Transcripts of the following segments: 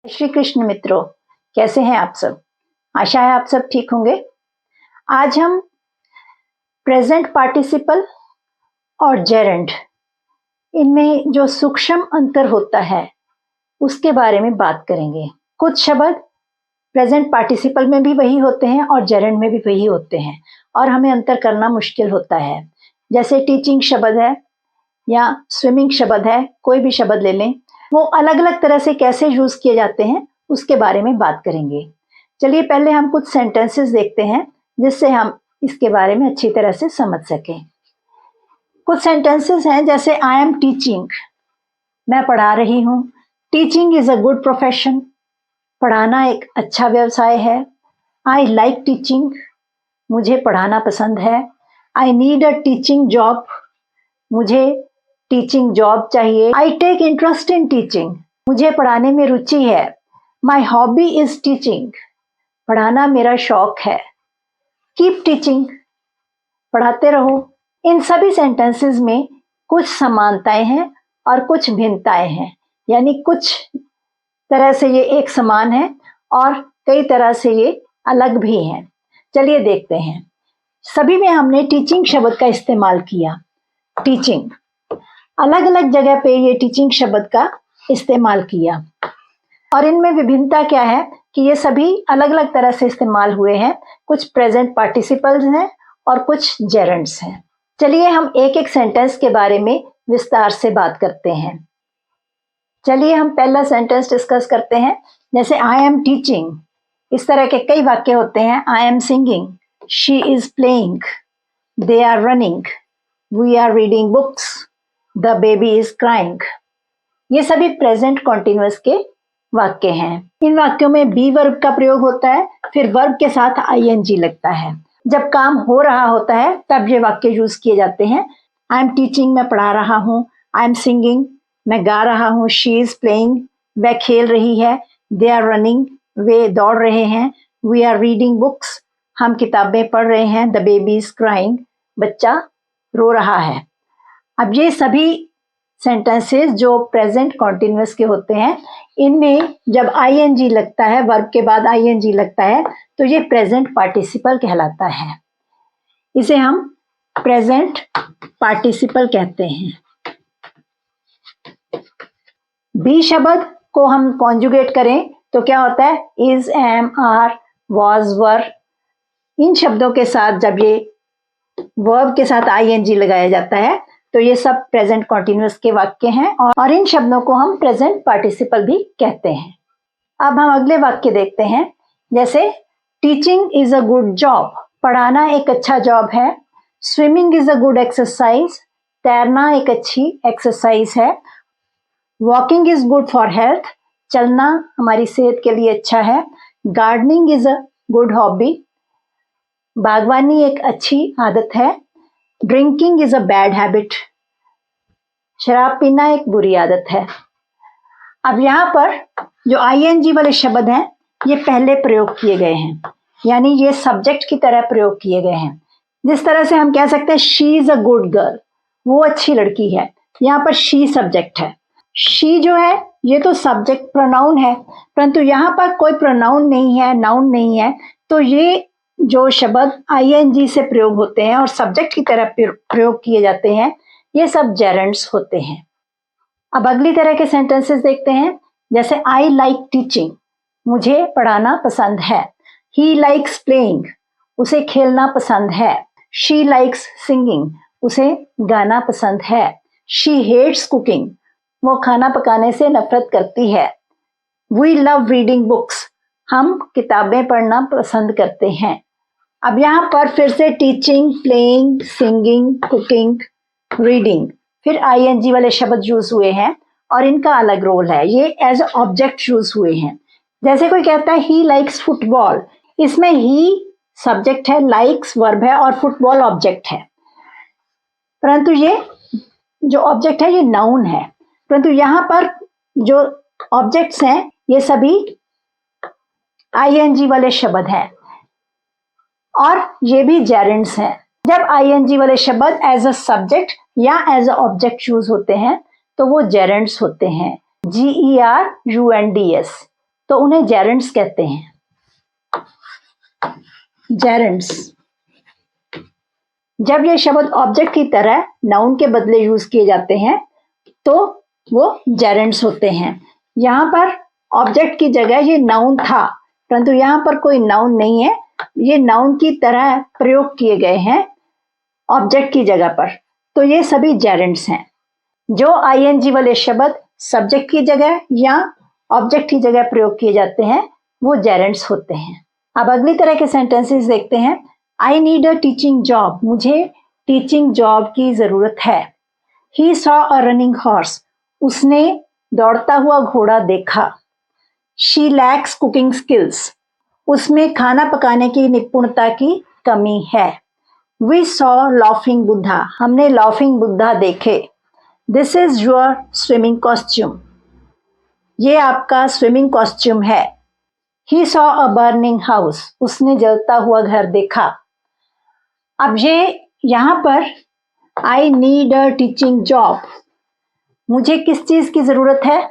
श्री कृष्ण मित्रों, कैसे हैं आप सब। आशा है आप सब ठीक होंगे। आज हम प्रेजेंट पार्टिसिपल और जेरेंड, इनमें जो सूक्ष्म अंतर होता है उसके बारे में बात करेंगे। कुछ शब्द प्रेजेंट पार्टिसिपल में भी वही होते हैं और जेरेंड में भी वही होते हैं और हमें अंतर करना मुश्किल होता है। जैसे टीचिंग शब्द है या स्विमिंग शब्द है, कोई भी शब्द ले लें, वो अलग अलग तरह से कैसे यूज किए जाते हैं उसके बारे में बात करेंगे। चलिए पहले हम कुछ सेंटेंसेस देखते हैं जिससे हम इसके बारे में अच्छी तरह से समझ सकें। कुछ सेंटेंसेस हैं जैसे आई एम टीचिंग, मैं पढ़ा रही हूँ। Teaching is a good profession, पढ़ाना एक अच्छा व्यवसाय है। आई लाइक टीचिंग, मुझे पढ़ाना पसंद है। I need a teaching job, मुझे टीचिंग जॉब चाहिए। I take interest in teaching, मुझे पढ़ाने में रुचि है। माई हॉबी इज टीचिंग, पढ़ाना मेरा शौक है। कीप टीचिंग, पढ़ाते रहो। इन सभी सेंटेंसेस में कुछ समानताएं हैं और कुछ भिन्नताएं हैं, यानी कुछ तरह से ये एक समान है और कई तरह से ये अलग भी हैं। चलिए देखते हैं। सभी में हमने टीचिंग शब्द का इस्तेमाल किया। टीचिंग, अलग अलग जगह पे ये टीचिंग शब्द का इस्तेमाल किया और इनमें विभिन्नता क्या है कि ये सभी अलग अलग तरह से इस्तेमाल हुए हैं। कुछ प्रेजेंट पार्टिसिपल्स हैं और कुछ जेरेंड्स हैं। चलिए हम एक एक सेंटेंस के बारे में विस्तार से बात करते हैं। चलिए हम पहला सेंटेंस डिस्कस करते हैं। जैसे आई एम टीचिंग, इस तरह के कई वाक्य होते हैं। I am singing, she is playing, they are running, we are reading books, the baby is crying. ये सभी प्रेजेंट कॉन्टिन्यूअस के वाक्य हैं। इन वाक्यों में बी वर्ब का प्रयोग होता है, फिर वर्ब के साथ आईएनजी लगता है। जब काम हो रहा होता है तब ये वाक्य यूज किए जाते हैं। आई एम टीचिंग, मैं पढ़ा रहा हूँ। आई एम सिंगिंग, मैं गा रहा हूँ। शी इज प्लेइंग, वह खेल रही है। दे आर रनिंग, वे दौड़ रहे हैं। वी आर रीडिंग बुक्स, हम किताबें पढ़ रहे हैं। द बेबी इज क्राइंग, बच्चा रो रहा है। अब ये सभी सेंटेंसेस जो प्रेजेंट कॉन्टिन्यूअस के होते हैं, इनमें जब आईएनजी लगता है, वर्ब के बाद आईएनजी लगता है, तो ये प्रेजेंट पार्टिसिपल कहलाता है। इसे हम प्रेजेंट पार्टिसिपल कहते हैं। बी शब्द को हम कॉन्जुगेट करें तो क्या होता है? इज, एम, आर, वॉज, वर। इन शब्दों के साथ जब ये वर्ब के साथ आईएनजी लगाया जाता है तो ये सब प्रेजेंट कॉन्टिन्यूअस के वाक्य हैं और इन शब्दों को हम प्रेजेंट पार्टिसिपल भी कहते हैं। अब हम अगले वाक्य देखते हैं। जैसे teaching is a good job, पढ़ाना एक अच्छा जॉब है। Swimming is a good exercise, तैरना एक अच्छी एक्सरसाइज है। Walking is good for health, चलना हमारी सेहत के लिए अच्छा है। Gardening is a good hobby, बागवानी एक अच्छी आदत है। Drinking is a bad habit, शराब पीना एक बुरी आदत है। अब यहाँ पर जो आईएनजी वाले शब्द हैं ये पहले प्रयोग किए गए हैं, यानी ये सब्जेक्ट की तरह प्रयोग किए गए हैं। जिस तरह से हम कह सकते हैं she is a good girl, वो अच्छी लड़की है। यहाँ पर शी सब्जेक्ट है। शी जो है ये तो सब्जेक्ट प्रोनाउन है, परंतु यहाँ पर कोई प्रोनाउन नहीं है, नाउन नहीं है। तो ये जो शब्द आईएनजी से प्रयोग होते हैं और सब्जेक्ट की तरह प्रयोग किए जाते हैं, ये सब जेरेंड्स होते हैं। अब अगली तरह के सेंटेंसेस देखते हैं। जैसे आई लाइक टीचिंग, मुझे पढ़ाना पसंद है। ही लाइक्स प्लेइंग, उसे खेलना पसंद है। शी लाइक्स सिंगिंग, उसे गाना पसंद है। शी हेट्स कुकिंग, वो खाना पकाने से नफरत करती है। वी लव रीडिंग बुक्स, हम किताबें पढ़ना पसंद करते हैं। अब यहाँ पर फिर से teaching, playing, singing, cooking, reading, फिर आईएनजी वाले शब्द यूज हुए हैं और इनका अलग रोल है। ये एज ऑब्जेक्ट यूज हुए हैं। जैसे कोई कहता है ही लाइक्स फुटबॉल, इसमें ही सब्जेक्ट है, लाइक्स वर्ब है और फुटबॉल ऑब्जेक्ट है। परंतु ये जो ऑब्जेक्ट है ये नाउन है, परंतु यहाँ पर जो ऑब्जेक्ट्स हैं ये सभी आईएनजी वाले शब्द हैं और ये भी जेरेंड्स हैं। जब आईएनजी वाले शब्द एज अ सब्जेक्ट या एज अ ऑब्जेक्ट यूज होते हैं तो वो जेरेंड्स होते हैं। GERUNDS, तो उन्हें जेरेंड्स कहते हैं। जेरेंड्स। जब ये शब्द ऑब्जेक्ट की तरह नाउन के बदले यूज किए जाते हैं तो वो जेरेंड्स होते हैं। यहाँ पर ऑब्जेक्ट की जगह ये नाउन था, परंतु यहाँ पर कोई नाउन नहीं है, ये नाउन की तरह प्रयोग किए गए हैं ऑब्जेक्ट की जगह पर, तो ये सभी जेरेंड्स हैं। जो आईएनजी वाले शब्द सब्जेक्ट की जगह या ऑब्जेक्ट की जगह प्रयोग किए जाते हैं वो जेरेंड्स होते हैं। अब अगली तरह के सेंटेंसेस देखते हैं। आई नीड अ टीचिंग जॉब, मुझे टीचिंग जॉब की जरूरत है। He saw a running horse, उसने दौड़ता हुआ घोड़ा देखा। शी लैक्स कुकिंग स्किल्स, उसमें खाना पकाने की निपुणता की कमी है। वी सॉ लाफिंग बुद्धा, हमने लाफिंग बुद्धा देखे। This is your swimming costume, ये आपका स्विमिंग कॉस्ट्यूम है। He saw a burning house, उसने जलता हुआ घर देखा। अब ये यहाँ पर आई नीड अ टीचिंग जॉब, मुझे किस चीज की जरूरत है?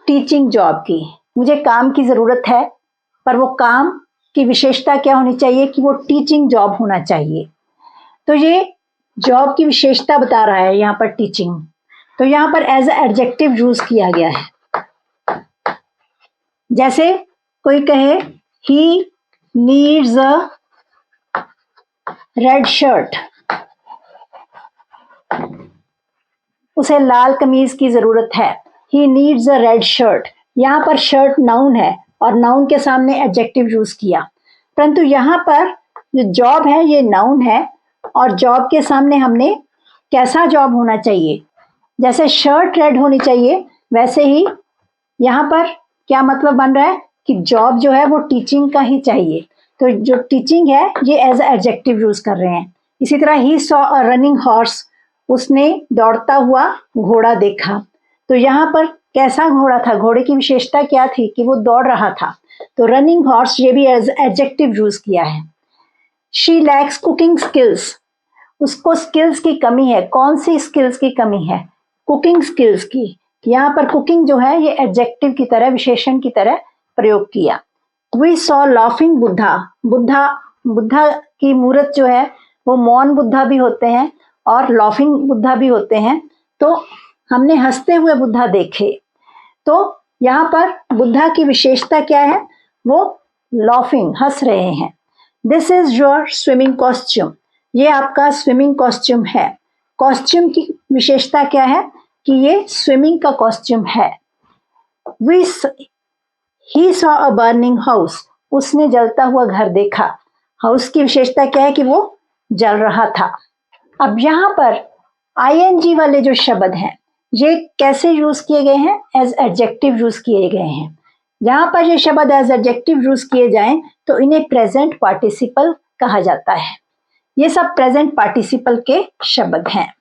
टीचिंग जॉब की, मुझे काम की जरूरत है, पर वो काम की विशेषता क्या होनी चाहिए कि वो टीचिंग जॉब होना चाहिए। तो ये जॉब की विशेषता बता रहा है यहाँ पर टीचिंग, तो यहाँ पर एज ए एडजेक्टिव यूज किया गया है। जैसे कोई कहे he needs a red shirt, उसे लाल कमीज की जरूरत है। He needs a red shirt, यहाँ पर शर्ट नाउन है और नाउन के सामने एडजेक्टिव यूज किया, परंतु यहाँ पर जो जॉब है ये नाउन है और जॉब के सामने हमने कैसा जॉब होना चाहिए, जैसे शर्ट रेड होनी चाहिए, वैसे ही यहाँ पर क्या मतलब बन रहा है कि जॉब जो है वो टीचिंग का ही चाहिए, तो जो टीचिंग है ये एज एडजेक्टिव यूज कर रहे हैं। इसी तरह he saw a running horse, उसने दौड़ता हुआ घोड़ा देखा, तो यहाँ पर कैसा घोड़ा था, घोड़े की विशेषता क्या थी कि वो दौड़ रहा था, तो रनिंग हॉर्स ये भी एज एडजेक्टिव यूज किया है। शी लैक्स कुकिंग स्किल्स, उसको स्किल्स की कमी है। कौन सी स्किल्स की कमी है? कुकिंग स्किल्स की। यहाँ पर कुकिंग जो है ये एडजेक्टिव की तरह, विशेषण की तरह प्रयोग किया। We saw laughing Buddha, Buddha की मूर्त जो है वो मौन बुद्धा भी होते हैं और लाफिंग बुद्धा भी होते हैं, तो हमने हंसते हुए बुद्धा देखे। तो यहाँ पर बुद्धा की विशेषता क्या है? वो लाफिंग, हंस रहे हैं। This is your swimming costume, ये आपका स्विमिंग कॉस्ट्यूम है। कॉस्ट्यूम की विशेषता क्या है कि ये स्विमिंग का कॉस्ट्यूम है। He saw a burning house, उसने जलता हुआ घर देखा। हाउस की विशेषता क्या है कि वो जल रहा था। अब यहाँ पर आईएनजी वाले जो शब्द हैं ये कैसे यूज किए गए हैं? एज एडजेक्टिव यूज किए गए हैं। यहाँ पर ये शब्द एज एडजेक्टिव यूज किए जाएं तो इन्हें प्रेजेंट पार्टिसिपल कहा जाता है। ये सब प्रेजेंट पार्टिसिपल के शब्द हैं।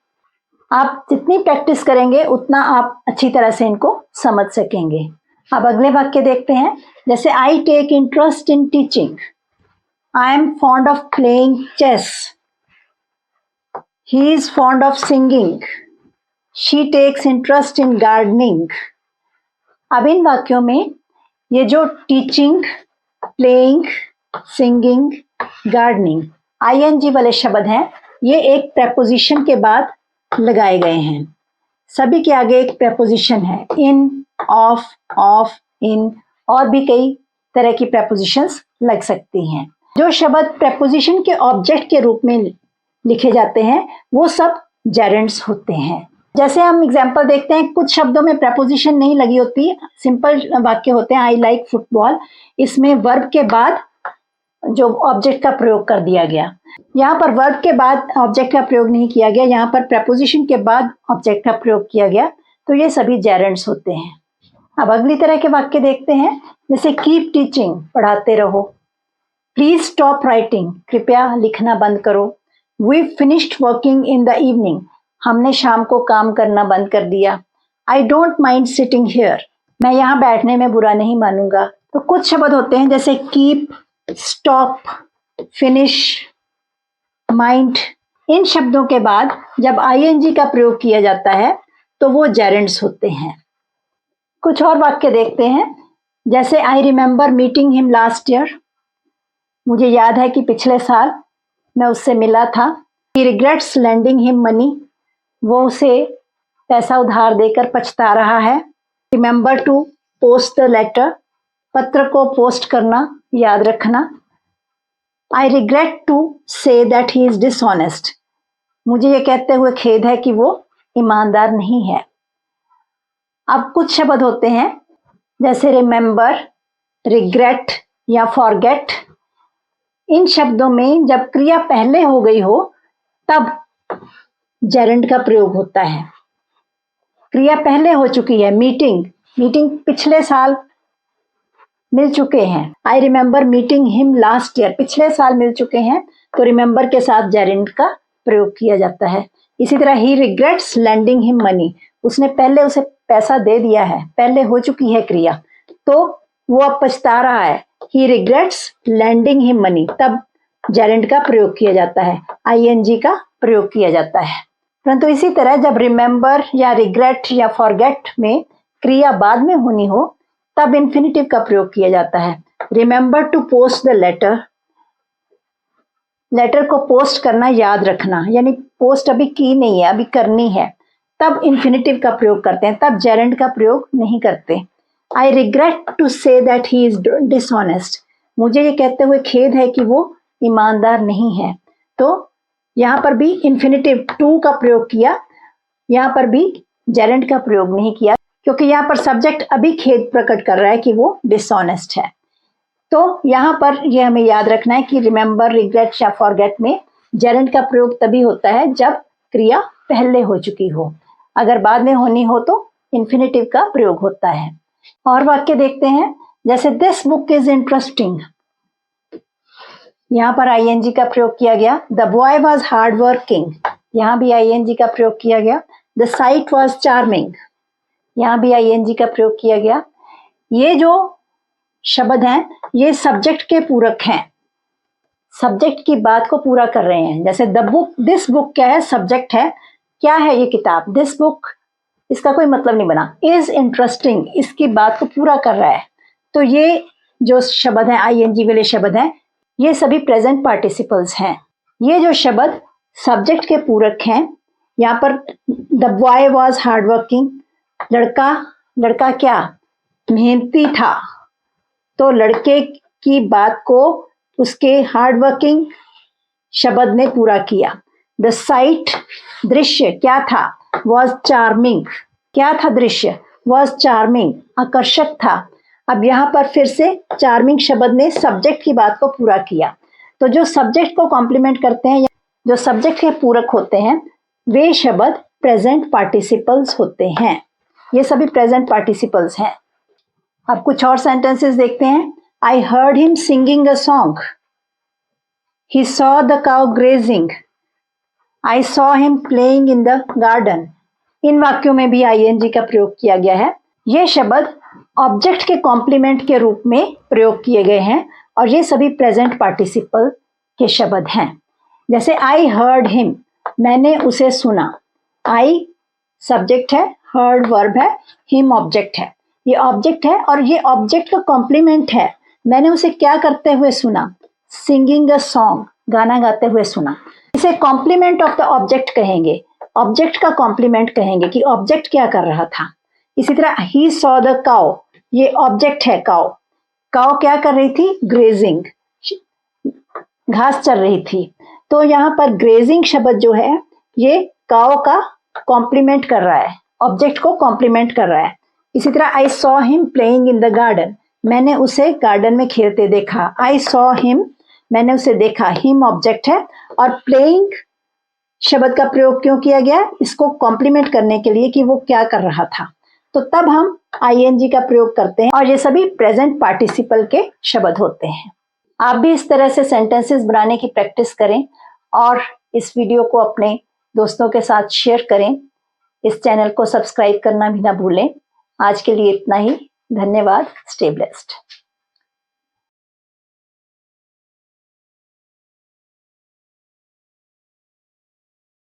आप जितनी प्रैक्टिस करेंगे उतना आप अच्छी तरह से इनको समझ सकेंगे। अब अगले वाक्य देखते हैं। जैसे I take interest in teaching, I am fond of playing chess, he is fond of singing, she takes interest in gardening. अब इन वाक्यों में ये जो teaching, playing, singing, gardening ING वाले शब्द हैं, ये एक प्रेपोजिशन के बाद लगाए गए हैं। सभी के आगे एक प्रेपोजिशन है, इन, ऑफ, इन, और भी कई तरह की प्रेपोजिशंस लग सकती हैं। जो शब्द प्रेपोजिशन के ऑब्जेक्ट के रूप में लिखे जाते हैं वो सब जेरेंड्स होते हैं। जैसे हम एग्जाम्पल देखते हैं, कुछ शब्दों में प्रेपोजिशन नहीं लगी होती, सिंपल वाक्य होते हैं। आई लाइक फुटबॉल, इसमें वर्ब के बाद जो ऑब्जेक्ट का प्रयोग कर दिया गया। यहाँ पर वर्ब के बाद ऑब्जेक्ट का प्रयोग नहीं किया गया, यहाँ पर प्रेपोजिशन के बाद ऑब्जेक्ट का प्रयोग किया गया, तो ये सभी जेरेंड्स होते हैं। अब अगली तरह के वाक्य देखते हैं। जैसे कीप टीचिंग, पढ़ाते रहो। प्लीज स्टॉप राइटिंग, कृपया लिखना बंद करो। We finished working in the evening, हमने शाम को काम करना बंद कर दिया। I don't mind sitting here, मैं यहाँ बैठने में बुरा नहीं मानूंगा। तो कुछ शब्द होते हैं जैसे कीप, स्टॉप, फिनिश, माइंड। इन शब्दों के बाद जब आईएनजी का प्रयोग किया जाता है तो वो जेरेंड्स होते हैं। कुछ और वाक्य देखते हैं। जैसे I remember meeting him last year, मुझे याद है कि पिछले साल मैं उससे मिला था। He regrets lending him money, वो उसे पैसा उधार देकर पछता रहा है। Remember to post the letter, पत्र को पोस्ट करना याद रखना। I regret to say that he is dishonest, मुझे ये कहते हुए खेद है कि वो ईमानदार नहीं है। अब कुछ शब्द होते हैं जैसे रिमेंबर, रिग्रेट या फॉरगेट। इन शब्दों में जब क्रिया पहले हो गई हो तब जेरेंड का प्रयोग होता है। क्रिया पहले हो चुकी है, मीटिंग पिछले साल मिल चुके हैं। I remember meeting him last year, पिछले साल मिल चुके हैं, तो रिमेंबर के साथ जेरेंड का प्रयोग किया जाता है। इसी तरह ही रिग्रेट्स लैंडिंग हिम मनी, उसने पहले उसे पैसा दे दिया है, पहले हो चुकी है क्रिया, तो वो अब पछता रहा है। ही रिग्रेट्स लैंडिंग हिम मनी, तब जेरेंड का प्रयोग किया जाता है, आईएनजी का प्रयोग किया जाता है। परंतु इसी तरह जब रिमेंबर या रिग्रेट या फॉरगेट में क्रिया बाद में होनी हो तब इन्फिनिटिव का प्रयोग किया जाता है। Remember to post the letter, letter को पोस्ट करना याद रखना, यानी पोस्ट अभी की नहीं है, अभी करनी है, तब इन्फिनिटिव का प्रयोग करते हैं, तब जेरेंड का प्रयोग नहीं करते। I regret to say that he is dishonest, मुझे ये कहते हुए खेद है कि वो ईमानदार नहीं है, तो यहाँ पर भी इन्फिनिटिव टू का प्रयोग किया, यहाँ पर भी जेरेंड का प्रयोग नहीं किया, क्योंकि यहाँ पर सब्जेक्ट अभी खेद प्रकट कर रहा है कि वो डिसऑनेस्ट है। तो यहाँ पर यह हमें याद रखना है कि रिमेंबर, रिग्रेट या फॉरगेट में जेरेंड का प्रयोग तभी होता है जब क्रिया पहले हो चुकी हो, अगर बाद में होनी हो तो इन्फिनिटिव का प्रयोग होता है। और वाक्य देखते हैं, जैसे दिस बुक इज इंटरेस्टिंग, यहाँ पर आईएनजी का प्रयोग किया गया। The boy was hard working, यहाँ भी आईएनजी का प्रयोग किया गया। द साइट वॉज चार्मिंग, यहाँ भी आईएनजी का प्रयोग किया गया। ये जो शब्द हैं ये सब्जेक्ट के पूरक हैं, सब्जेक्ट की बात को पूरा कर रहे हैं। जैसे द बुक, दिस बुक क्या है, सब्जेक्ट है, क्या है ये किताब, दिस बुक इसका कोई मतलब नहीं बना, इज इंटरेस्टिंग इसकी बात को पूरा कर रहा है। तो ये जो शब्द है आईएनजी वाले शब्द हैं ये सभी प्रेजेंट पार्टिसिपल्स हैं। ये जो शब्द सब्जेक्ट के पूरक हैं, यहाँ पर the boy was hard working, लड़का क्या मेहनती था, तो लड़के की बात को उसके हार्ड वर्किंग शब्द ने पूरा किया। द साइट दृश्य क्या था, वॉज चार्मिंग, क्या था दृश्य, वॉज चार्मिंग आकर्षक था। अब यहाँ पर फिर से चार्मिंग शब्द ने सब्जेक्ट की बात को पूरा किया। तो जो सब्जेक्ट को कॉम्प्लीमेंट करते हैं, जो सब्जेक्ट के पूरक होते हैं, वे शब्द प्रेजेंट पार्टिसिपल्स होते हैं। ये सभी प्रेजेंट पार्टिसिपल्स हैं। अब कुछ और सेंटेंसेस देखते हैं। I heard him singing a song, he saw the cow grazing, I saw him playing in the garden. इन वाक्यों में भी आईएनजी का प्रयोग किया गया है। ये शब्द ऑब्जेक्ट के कॉम्प्लीमेंट के रूप में प्रयोग किए गए हैं और ये सभी प्रेजेंट पार्टिसिपल के शब्द हैं। जैसे आई हर्ड हिम, मैंने उसे सुना। आई सब्जेक्ट है, हर्ड वर्ब है, हिम ऑब्जेक्ट है। ये ऑब्जेक्ट है और ये ऑब्जेक्ट का कॉम्प्लीमेंट है। मैंने उसे क्या करते हुए सुना, सिंगिंग अ सॉन्ग, गाना गाते हुए सुना। इसे कॉम्प्लीमेंट ऑफ द ऑब्जेक्ट कहेंगे, ऑब्जेक्ट का कॉम्प्लीमेंट कहेंगे कि ऑब्जेक्ट क्या कर रहा था। इसी तरह ही सॉ द काउ, ये ऑब्जेक्ट है काउ, काउ क्या कर रही थी, ग्रेजिंग, घास चर रही थी। तो यहाँ पर ग्रेजिंग शब्द जो है ये काउ का कॉम्प्लीमेंट कर रहा है, ऑब्जेक्ट को कॉम्प्लीमेंट कर रहा है। इसी तरह आई saw him playing in the garden, मैंने उसे गार्डन में खेलते देखा। आई सॉ हिम, मैंने उसे देखा, हिम ऑब्जेक्ट है और प्लेइंग शब्द का प्रयोग क्यों किया गया, इसको कॉम्प्लीमेंट करने के लिए कि वो क्या कर रहा था। तो तब हम आईएनजी का प्रयोग करते हैं और ये सभी प्रेजेंट पार्टिसिपल के शब्द होते हैं। आप भी इस तरह से सेंटेंसेस बनाने की प्रैक्टिस करें और इस वीडियो को अपने दोस्तों के साथ शेयर करें। इस चैनल को सब्सक्राइब करना भी ना भूलें। आज के लिए इतना ही, धन्यवाद। Stay blessed.